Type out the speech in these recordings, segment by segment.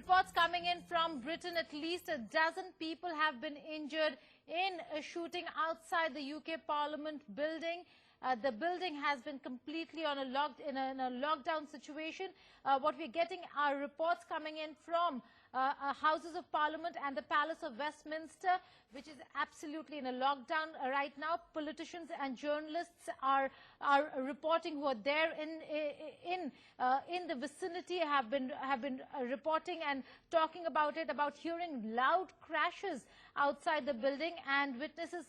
reports coming in from Britain. At least a dozen people have been injured in a shooting outside the UK Parliament building. The building has been completely on a lockdown situation. What we're getting are reports coming in from Houses of Parliament and the Palace of Westminster, which is absolutely in a lockdown right now. Politicians and journalists are reporting who are there in the vicinity have been reporting and talking about it, about hearing loud crashes outside the building, and witnesses.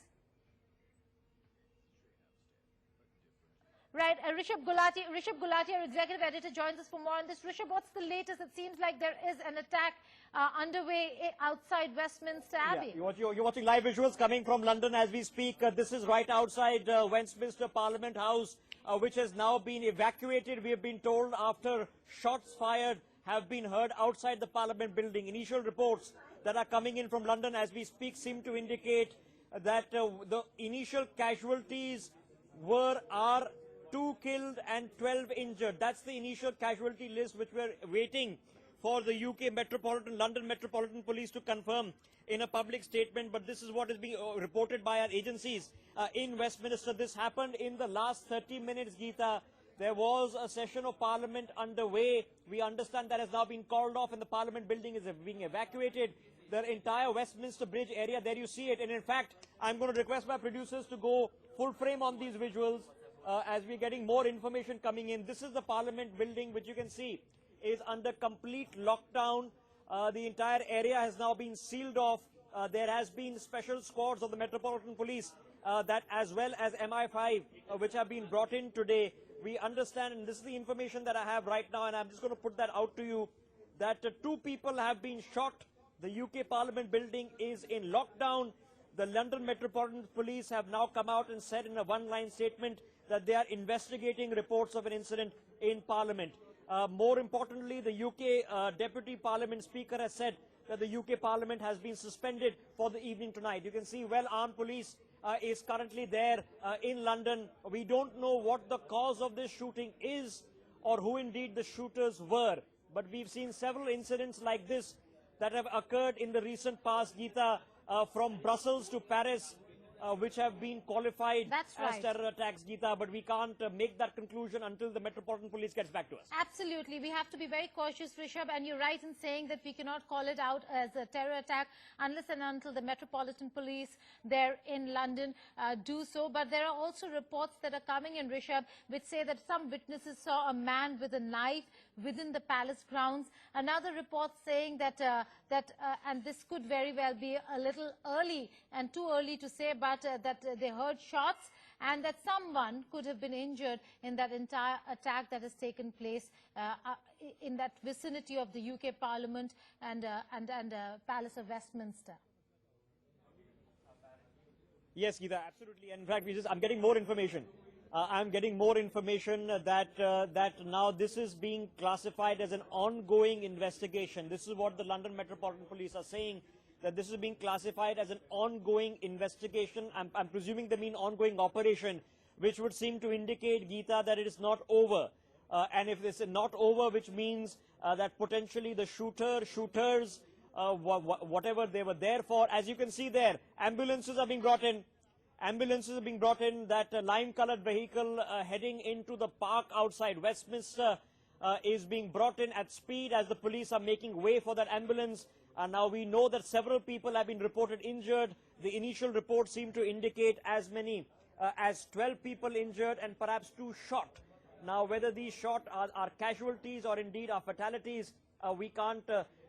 Right, Rishabh Gulati, our executive editor, joins us for more on this. Rishabh, what's the latest? It seems like there is an attack underway outside Westminster Abbey. Yeah, you're watching live visuals coming from London as we speak. This is right outside Westminster Parliament House, which has now been evacuated, we have been told, after shots fired have been heard outside the Parliament building. Initial reports that are coming in from London as we speak seem to indicate that the initial casualties are 2 killed and 12 injured. That's the initial casualty list which we're waiting for the London Metropolitan Police to confirm in a public statement. But this is what is being reported by our agencies in Westminster. This happened in the last 30 minutes, Geeta. There was a session of Parliament underway. We understand that has now been called off and the Parliament building is being evacuated. The entire Westminster Bridge area, there you see it. And in fact, I'm going to request my producers to go full frame on these visuals. As we're getting more information coming in. This is the Parliament building, which you can see is under complete lockdown. The entire area has now been sealed off. There has been special squads of the Metropolitan Police, that as well as MI5, which have been brought in today. We understand, and this is the information that I have right now, and I'm just going to put that out to you, that 2 people have been shot. The UK Parliament building is in lockdown. The London Metropolitan Police have now come out and said in a one-line statement that they are investigating reports of an incident in Parliament. More importantly, the UK Deputy Parliament Speaker has said that the UK Parliament has been suspended for the evening tonight. You can see well-armed police is currently there in London. We don't know what the cause of this shooting is or who indeed the shooters were. But we've seen several incidents like this that have occurred in the recent past, Geeta, from Brussels to Paris, which have been qualified as terror attacks, Geeta, but we can't make that conclusion until the Metropolitan Police gets back to us. Absolutely. We have to be very cautious, Rishabh, and you're right in saying that we cannot call it out as a terror attack unless and until the Metropolitan Police there in London do so. But there are also reports that are coming in, Rishabh, which say that some witnesses saw a man with a knife within the palace grounds. Another report saying that, and this could very well be a little early and too early to say, but that they heard shots and that someone could have been injured in that entire attack that has taken place in that vicinity of the UK Parliament and Palace of Westminster. Yes, Geeta, absolutely. In fact, I'm getting more information. I'm getting more information that now this is being classified as an ongoing investigation. This is what the London Metropolitan Police are saying, that this is being classified as an ongoing investigation. I'm presuming they mean ongoing operation, which would seem to indicate, Geeta, that it is not over. And if this is not over, which means that potentially the shooters, whatever they were there for, as you can see there, ambulances are being brought in. Ambulances are being brought in. That lime-colored vehicle heading into the park outside Westminster is being brought in at speed as the police are making way for that ambulance. Now we know that several people have been reported injured. The initial reports seem to indicate as many as 12 people injured and perhaps 2 shot. Now whether these shot are casualties or indeed are fatalities, we can't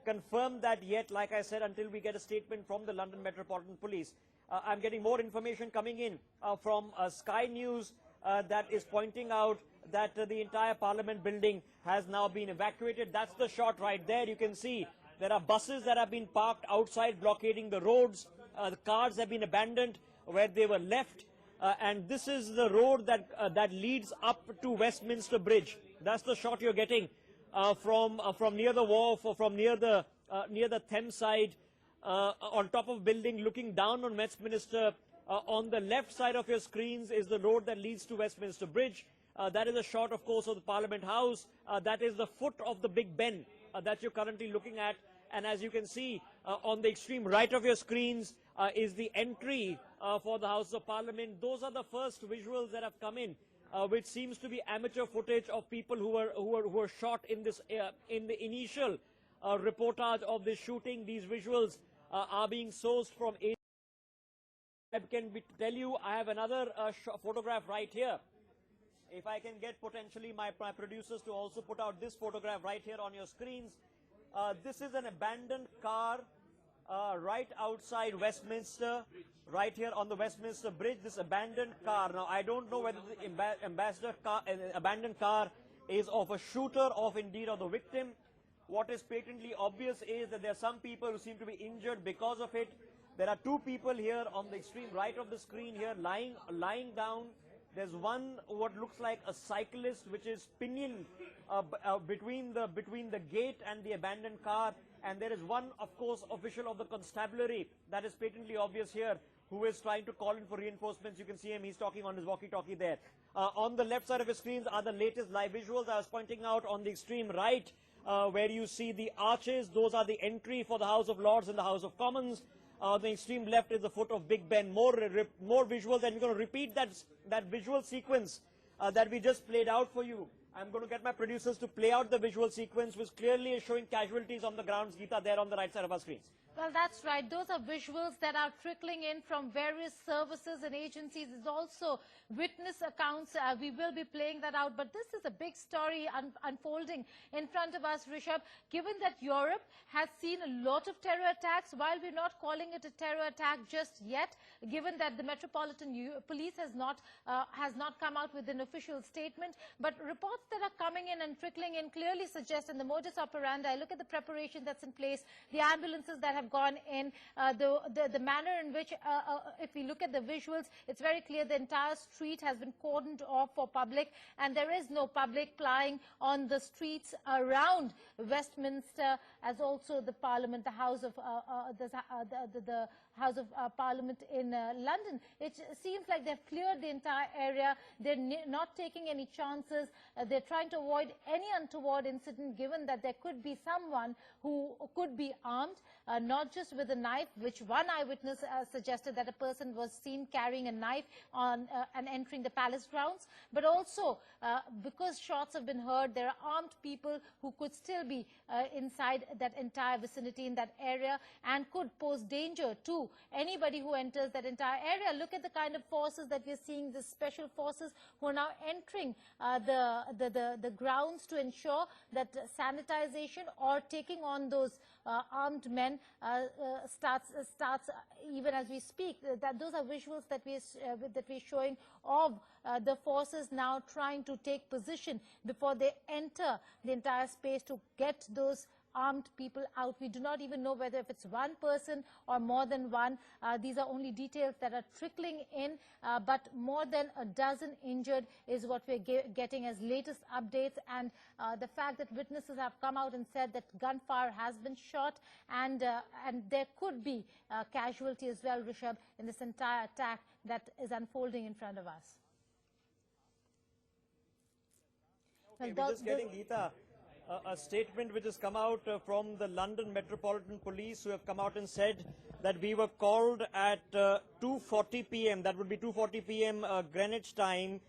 confirm that yet, like I said, until we get a statement from the London Metropolitan Police. I'm getting more information coming in from Sky News that is pointing out that the entire Parliament building has now been evacuated. That's the shot right there. You can see there are buses that have been parked outside blockading the roads. The cars have been abandoned where they were left. And this is the road that leads up to Westminster Bridge. That's the shot you're getting from near the wharf or from near the Thames side. On top of building, looking down on Westminster. On the left side of your screens is the road that leads to Westminster Bridge. That is a shot, of course, of the Parliament House. That is the foot of the Big Ben that you're currently looking at. And as you can see on the extreme right of your screens is the entry for the House of Parliament. Those are the first visuals that have come in, which seems to be amateur footage of people who were shot in this in the initial reportage of this shooting. These visuals are being sourced from. I can tell you, I have another photograph right here. If I can get potentially my producers to also put out this photograph right here on your screens. This is an abandoned car right outside Westminster, right here on the Westminster Bridge. This abandoned car. Now, I don't know whether the abandoned car is of a shooter or indeed of the victim. What is patently obvious is that there are some people who seem to be injured because of it. There are two people here on the extreme right of the screen here lying down. There's one what looks like a cyclist which is pinioned between the gate and the abandoned car, and there is one, of course, official of the constabulary that is patently obvious here who is trying to call in for reinforcements. You can see him, he's talking on his walkie-talkie there. On the left side of your screens are the latest live visuals I was pointing out. On the extreme right where you see the arches, those are the entry for the House of Lords and the House of Commons. The extreme left is the foot of Big Ben. More visuals, and we're going to repeat that visual sequence that we just played out for you. I'm going to get my producers to play out the visual sequence, which clearly is showing casualties on the grounds, Geeta, there on the right side of our screens. Well, that's right. Those are visuals that are trickling in from various services and agencies. There's also witness accounts. We will be playing that out. But this is a big story unfolding in front of us, Rishabh. Given that Europe has seen a lot of terror attacks, while we're not calling it a terror attack just yet, given that the Metropolitan Police has not come out with an official statement, but reports that are coming in and trickling in clearly suggest, in the modus operandi, look at the preparation that's in place, the ambulances that have gone in, the manner in which, if we look at the visuals, it's very clear the entire street has been cordoned off for public, and there is no public plying on the streets around Westminster, as also the Parliament, the House of the House of Parliament in London. It seems like they've cleared the entire area. They're not taking any chances. They're trying to avoid any untoward incident, given that there could be someone who could be armed, not just with a knife, which one eyewitness suggested that a person was seen carrying a knife on and entering the palace grounds, but also because shots have been heard, there are armed people who could still be inside that entire vicinity in that area and could pose danger to anybody who enters that entire area. Look at the kind of forces that we're seeing, the special forces who are now entering the grounds to ensure that sanitization or taking on those armed men starts even as we speak. Those are visuals that we're showing of the forces now trying to take position before they enter the entire space to get those armed people out. We do not even know whether if it's one person or more than one. These are only details that are trickling in, but more than a dozen injured is what we're getting as latest updates, and the fact that witnesses have come out and said that gunfire has been shot, and there could be casualty as well, Rishabh, in this entire attack that is unfolding in front of us. Okay, we're just getting, Geeta, a statement which has come out from the London Metropolitan Police, who have come out and said that we were called at 2:40 p.m. That would be 2:40 p.m. Greenwich time.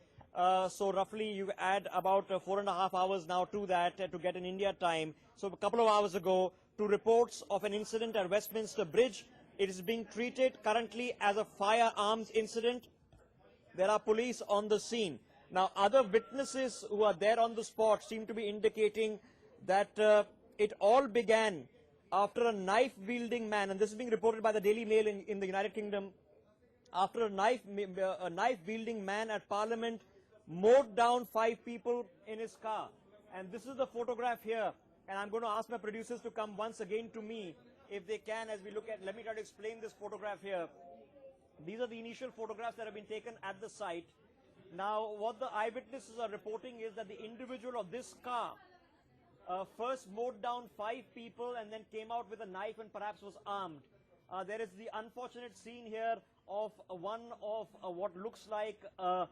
So roughly you add about 4.5 hours now to that to get an India time. So a couple of hours ago, to reports of an incident at Westminster Bridge. It is being treated currently as a firearms incident. There are police on the scene. Now, other witnesses who are there on the spot seem to be indicating that it all began after a knife-wielding man, and this is being reported by the Daily Mail in the United Kingdom, after a knife-wielding man at Parliament mowed down 5 people in his car. And this is the photograph here, and I'm going to ask my producers to come once again to me, if they can, as we look at, let me try to explain this photograph here. These are the initial photographs that have been taken at the site. Now, what the eyewitnesses are reporting is that the individual of this car first mowed down 5 people and then came out with a knife and perhaps was armed. There is the unfortunate scene here of one of what looks like a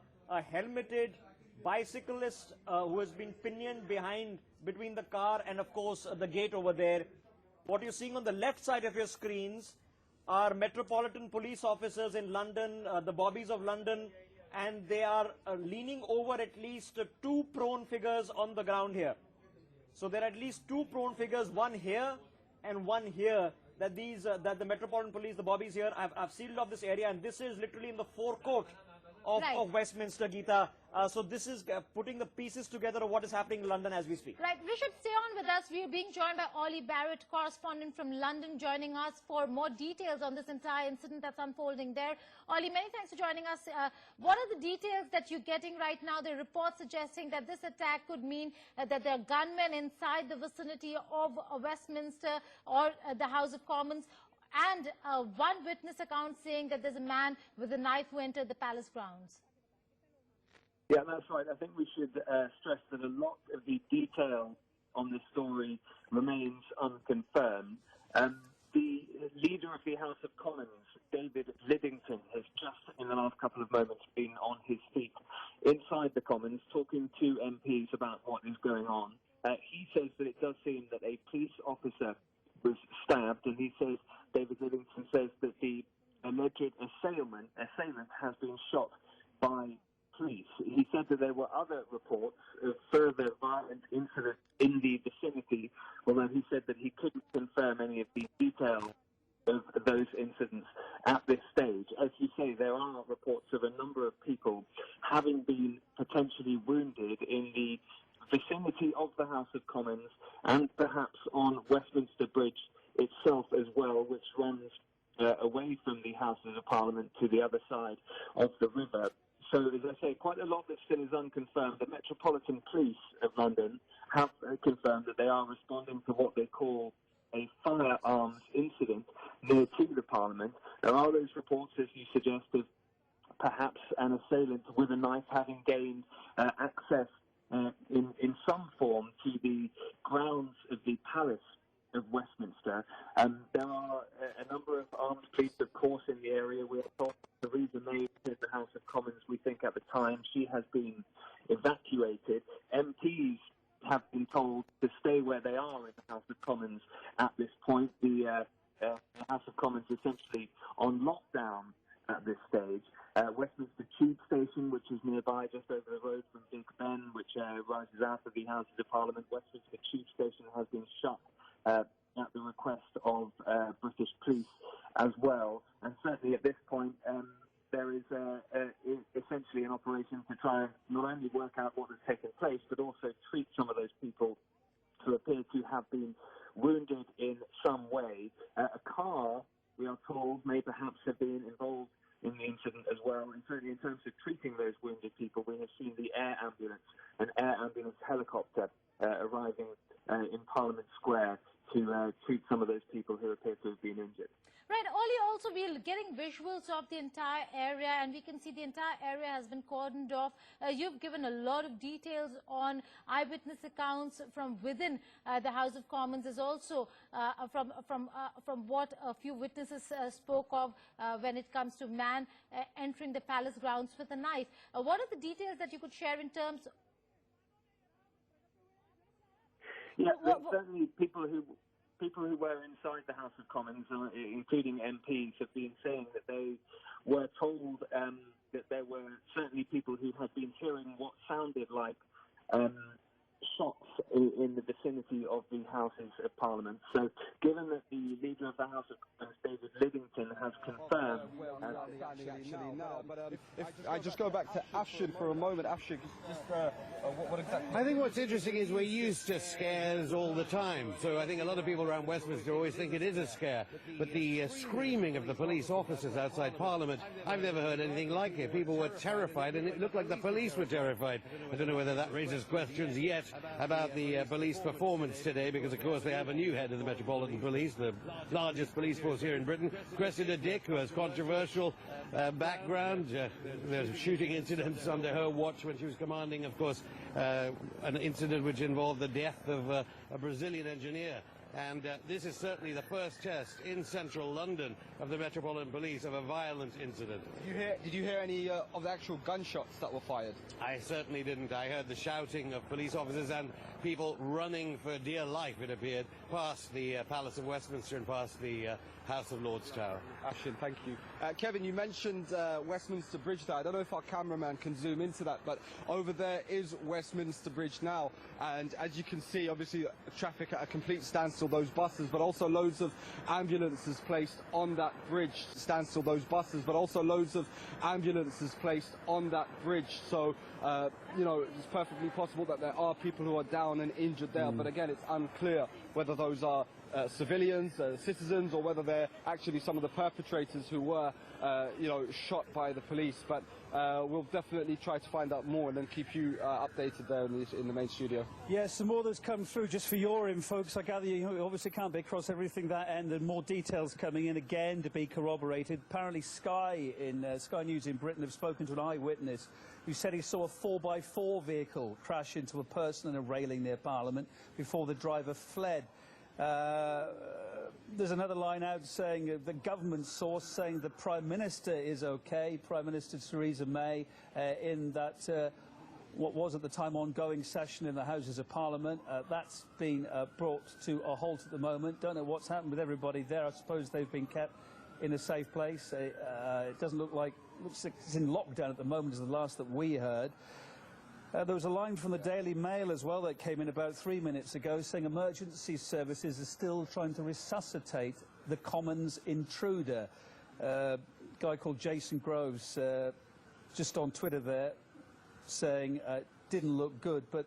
helmeted bicyclist who has been pinioned between the car and, of course, the gate over there. What you're seeing on the left side of your screens are Metropolitan Police officers in London, the Bobbies of London, and they are leaning over at least two prone figures on the ground here. So there are at least two prone figures, one here and one here, that the Metropolitan Police, the Bobbies here, have sealed off this area, and this is literally in the forecourt of Westminster, Geeta. So this is putting the pieces together of what is happening in London as we speak. Right. Rishabh, stay on with us. We are being joined by Ollie Barrett, correspondent from London, joining us for more details on this entire incident that's unfolding there. Ollie, many thanks for joining us. What are the details that you're getting right now? The report suggesting that this attack could mean that there are gunmen inside the vicinity of Westminster or the House of Commons. And one witness account saying that there's a man with a knife who entered the palace grounds. Yeah, that's right. I think we should stress that a lot of the detail on this story remains unconfirmed. The leader of the House of Commons, David Lidington, has just in the last couple of moments been on his feet inside the Commons talking to MPs about what is going on. He says that it does seem that a police officer was stabbed, and he says, David Lidington says that the alleged assailant has been shot by police. He said that there were other reports of further violent incidents in the vicinity, although he said that he couldn't confirm any of the details of those incidents at this stage. As you say, there are reports of a number of people having been potentially wounded in the vicinity of the House of Commons and perhaps on Westminster Bridge itself as well, which runs away from the Houses of Parliament to the other side of the river. So, as I say, quite a lot that still is unconfirmed. The Metropolitan Police of London have confirmed that they are responding to what they call a firearms incident near to the Parliament. There are those reports, as you suggested, perhaps an assailant with a knife having gained access in some form to the grounds of the Palace of Westminster. There are a number of armed police, of course, in the area. We are told Theresa May in the House of Commons, we think at the time, she has been evacuated. MPs have been told to stay where they are in the House of Commons at this point. The House of Commons essentially on lockdown at this stage. Westminster Tube Station, which is nearby, just over the road from Big Ben, which rises out of the Houses of Parliament. Westminster Tube Station has been shut at the request of British police as well. And certainly at this point, there is essentially an operation to try and not only work out what has taken place, but also treat some of those people who appear to have been wounded in some way. A car, we are told, may perhaps have been involved in the incident as well. And certainly in terms of treating those wounded people, we have seen the an air ambulance helicopter arriving in Parliament Square to treat some of those people who appear to have been injured. Right, Ollie, also we're getting visuals of the entire area, and we can see the entire area has been cordoned off. You've given a lot of details on eyewitness accounts from within the House of Commons. There's also from what a few witnesses spoke of when it comes to man entering the palace grounds with a knife. What are the details that you could share in terms? Yeah, certainly people who were inside the House of Commons, including MPs, have been saying that they were told that there were certainly people who had been hearing what sounded like shots in the vicinity of the Houses of Parliament. So, given that the leader of the House of Commons, David Lidington, has confirmed... If I just go back to Afshin for a moment, Afshin, just what exactly... I think what's interesting is we're used to scares all the time, so I think a lot of people around Westminster always think it is a scare, but the screaming of the police officers outside Parliament, I've never heard anything like it. People were terrified, and it looked like the police were terrified. I don't know whether that raises questions yet about the police performance today, because of course they have a new head of the Metropolitan Police, the largest police force here in Britain, Cressida Dick, who has controversial background. There's shooting incidents under her watch when she was commanding, of course, an incident which involved the death of a Brazilian engineer And this is certainly the first test in central London of the Metropolitan Police of a violent incident. Did you hear any of the actual gunshots that were fired? I certainly didn't. I heard the shouting of police officers and people running for dear life, it appeared, past the Palace of Westminster and past the House of Lords Tower. Ashton, thank you. Kevin, you mentioned Westminster Bridge there. I don't know if our cameraman can zoom into that, but over there is Westminster Bridge now. And as you can see, obviously, traffic at a complete standstill, those buses, but also loads of ambulances placed on that bridge. Standstill, those buses, but also loads of ambulances placed on that bridge. So, you know, it's perfectly possible that there are people who are down and injured there. But again, it's unclear whether those are civilians, citizens, or whether they're actually some of the perpetrators who were, you know, shot by the police. But we'll definitely try to find out more and then keep you updated there in the main studio. Yes, some more that's come through. Just for your info, because I gather you obviously can't be across everything that end, and more details coming in again to be corroborated. Apparently Sky News in Britain have spoken to an eyewitness who said he saw a 4x4 vehicle crash into a person and a railing near Parliament before the driver fled. There's another line out saying the government source saying the Prime Minister is okay, Prime Minister Theresa May, in that what was at the time ongoing session in the Houses of Parliament. That's been brought to a halt at the moment. Don't know what's happened with everybody there. I suppose they've been kept in a safe place. It doesn't look like it's in lockdown at the moment, is the last that we heard. There was a line from the Daily Mail as well that came in about 3 minutes ago saying emergency services are still trying to resuscitate the Commons intruder. A guy called Jason Groves just on Twitter there saying it didn't look good. But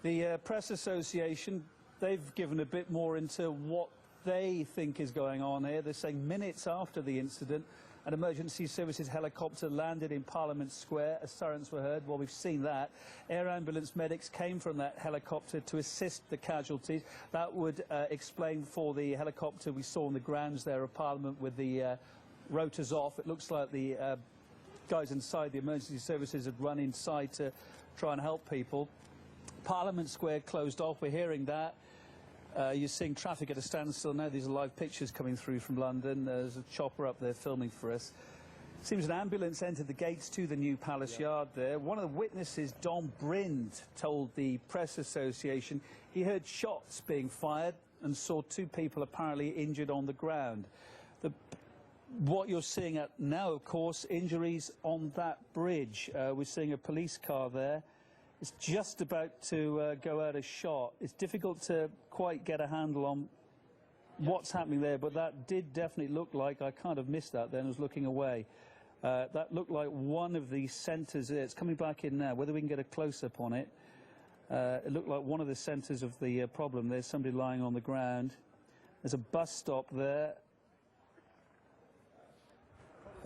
the Press Association, they've given a bit more into what they think is going on here. They're saying minutes after the incident, an emergency services helicopter landed in Parliament Square as sirens were heard. Well, we've seen that. Air ambulance medics came from that helicopter to assist the casualties. That would explain for the helicopter we saw on the grounds there of Parliament with the rotors off. It looks like the guys inside the emergency services had run inside to try and help people. Parliament Square closed off. We're hearing that. You're seeing traffic at a standstill now. These are live pictures coming through from London. There's a chopper up there filming for us. Seems an ambulance entered the gates to the new Palace Yard there. One of the witnesses, Don Brind, told the Press Association he heard shots being fired and saw 2 people apparently injured on the ground. What you're seeing at now, of course, injuries on that bridge. We're seeing a police car there. It's just about to go out of shot. It's difficult to quite get a handle on what's happening there, but that did definitely look like, I kind of missed that then, I was looking away. That looked like one of the centres. It's coming back in now. Whether we can get a close-up on it. It looked like one of the centres of the problem. There's somebody lying on the ground. There's a bus stop there.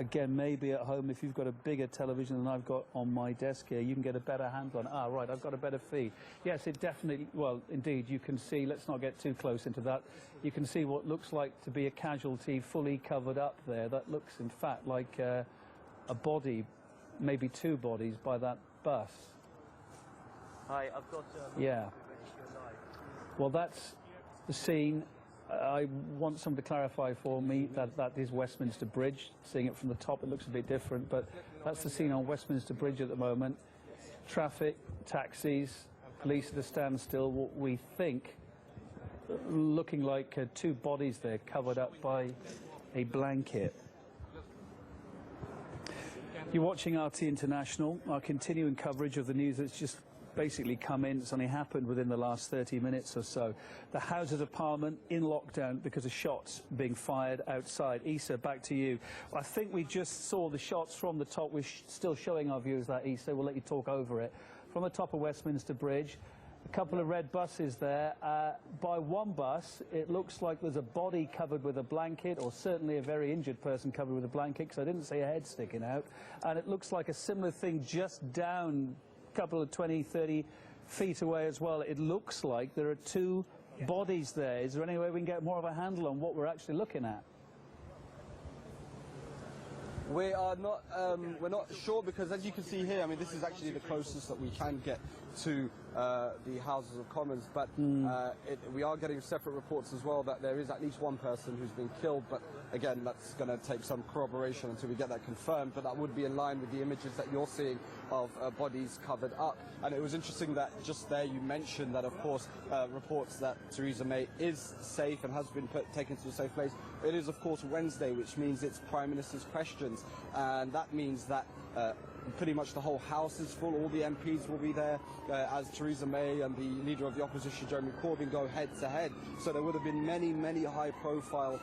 Again, maybe at home, if you've got a bigger television than I've got on my desk here, you can get a better handle on it. Ah, right, I've got a better feed. Yes, it definitely, well, indeed, you can see, let's not get too close into that. You can see what looks like to be a casualty fully covered up there. That looks, in fact, like a body, maybe 2 bodies by that bus. Hi, I've got... Yeah. Well, that's the scene. I want someone to clarify for me that that is Westminster Bridge. Seeing it from the top, it looks a bit different, but that's the scene on Westminster Bridge at the moment. Traffic, taxis, police at a standstill. What we think, looking like 2 bodies there covered up by a blanket. You're watching RT International, our continuing coverage of the news that's just basically come in. It's only happened within the last 30 minutes or so. The Houses of Parliament in lockdown because of shots being fired outside. Issa, back to you. I think we just saw the shots from the top. We're still showing our viewers that, Issa. We'll let you talk over it. From the top of Westminster Bridge, a couple of red buses there. By one bus, it looks like there's a body covered with a blanket, or certainly a very injured person covered with a blanket, because I didn't see a head sticking out. And it looks like a similar thing just down couple of 20, 30 feet away as well. It looks like there are 2 bodies there. Is there any way we can get more of a handle on what we're actually looking at? We are not, we're not sure, because as you can see here, I mean, this is actually the closest that we can get to the Houses of Commons, but we are getting separate reports as well that there is at least one person who's been killed, but again, that's going to take some corroboration until we get that confirmed, but that would be in line with the images that you're seeing of bodies covered up. And it was interesting that just there you mentioned that, of course, reports that Theresa May is safe and has been taken to a safe place. It is, of course, Wednesday, which means it's Prime Minister's questions, and that means that pretty much the whole House is full. All the MPs will be there as Theresa May and the leader of the opposition, Jeremy Corbyn, go head-to-head. So there would have been many, many high-profile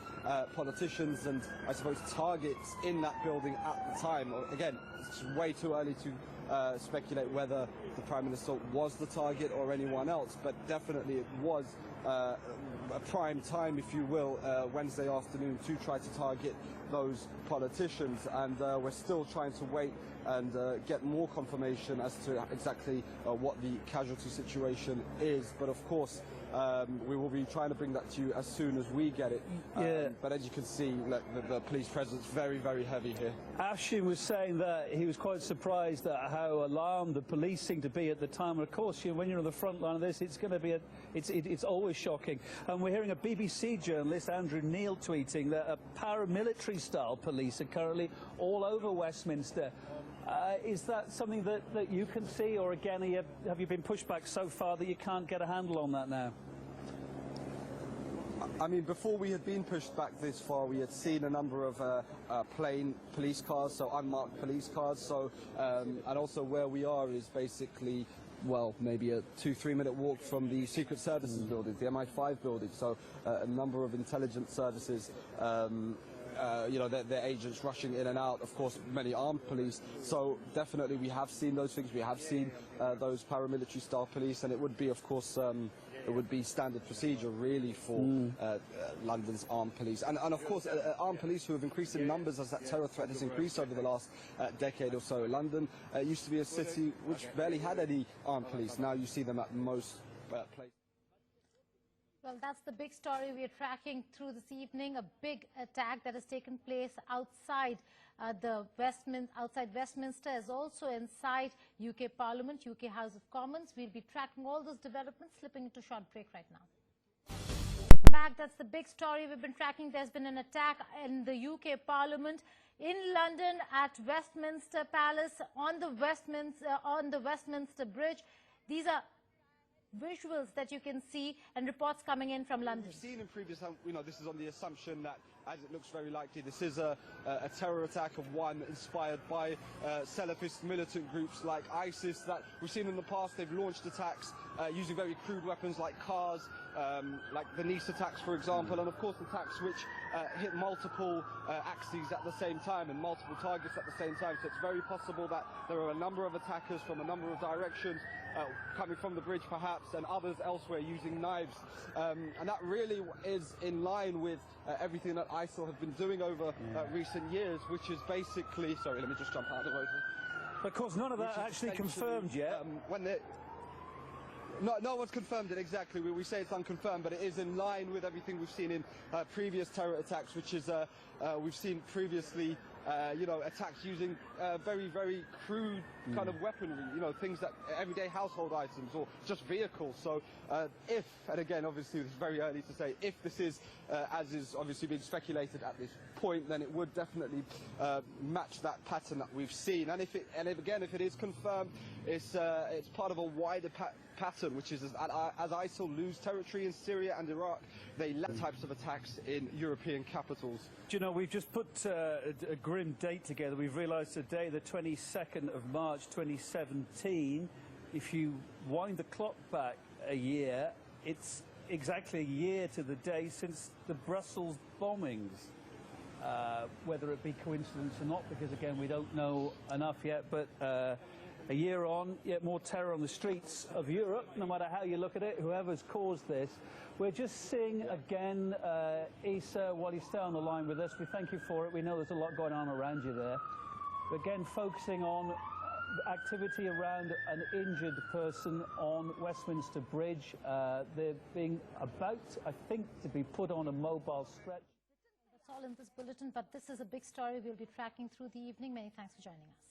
politicians and, I suppose, targets in that building at the time. Again, it's way too early to speculate whether the Prime Minister was the target or anyone else, but definitely it was a prime time, if you will, Wednesday afternoon to try to target those politicians, and we're still trying to wait and get more confirmation as to exactly what the casualty situation is. But of course, we will be trying to bring that to you as soon as we get it. But as you can see, the police presence very, very heavy here. Ashin was saying that he was quite surprised at how alarmed the police seemed to be at the time. And of course, when you're on the front line of this, it's going to be it's always shocking. And we're hearing a BBC journalist, Andrew Neil, tweeting that paramilitary-style police are currently all over Westminster. Is that something that you can see, or again, have you been pushed back so far that you can't get a handle on that now? I mean, before we had been pushed back this far, we had seen a number of plain police cars, so unmarked police cars. So, and also where we are is basically, well, maybe a 2-3 minute walk from the Secret Services building, the MI5 building. So a number of intelligence services, you know, their agents rushing in and out, of course, many armed police. So definitely we have seen those things. We have seen those paramilitary style police, and it would be, of course, it would be standard procedure really for London's armed police. And of course, armed police who have increased in numbers as that terror threat has increased over the last decade or so. London used to be a city which barely had any armed police. Now you see them at most places. Well, that's the big story we are tracking through this evening. A big attack that has taken place outside outside Westminster, as also inside UK Parliament, UK House of Commons. We'll be tracking all those developments, slipping into a short break right now. Back, that's the big story we've been tracking. There's been an attack in the UK Parliament in London at Westminster Palace on the Westminster Bridge. These are visuals that you can see and reports coming in from London. We've seen in previous, you know, this is on the assumption that, as it looks very likely, this is a terror attack of one inspired by Salafist militant groups like ISIS that we've seen in the past. They've launched attacks using very crude weapons like cars, like the Nice attacks, for example, and of course attacks which hit multiple axes at the same time and multiple targets at the same time. So it's very possible that there are a number of attackers from a number of directions, coming from the bridge perhaps, and others elsewhere using knives. And that really is in line with everything that ISIL have been doing over recent years, which is basically... Sorry, let me just jump out of the road. Of course, none of that actually confirmed yet. No one's confirmed it exactly. We say it's unconfirmed, but it is in line with everything we've seen in previous terror attacks, which is we've seen previously, you know, attacks using very, very crude kind of weaponry, you know, things that everyday household items or just vehicles. So if, and again, obviously it's very early to say, if this is, as is obviously being speculated at this point, then it would definitely match that pattern that we've seen. And if it is confirmed, it's part of a wider pattern, which is as ISIL lose territory in Syria and Iraq, they let types of attacks in European capitals. Do you know, we've just put a grim date together. We've realised today, the 22nd of March 2017, if you wind the clock back a year, it's exactly a year to the day since the Brussels bombings. Whether it be coincidence or not, because again we don't know enough yet, but a year on, yet more terror on the streets of Europe, no matter how you look at it, whoever's caused this. We're just seeing again, Issa, while you stay on the line with us, we thank you for it. We know there's a lot going on around you there. But again, focusing on activity around an injured person on Westminster Bridge. They're being about, I think, to be put on a mobile stretch. That's all in this bulletin, but this is a big story we'll be tracking through the evening. Many thanks for joining us.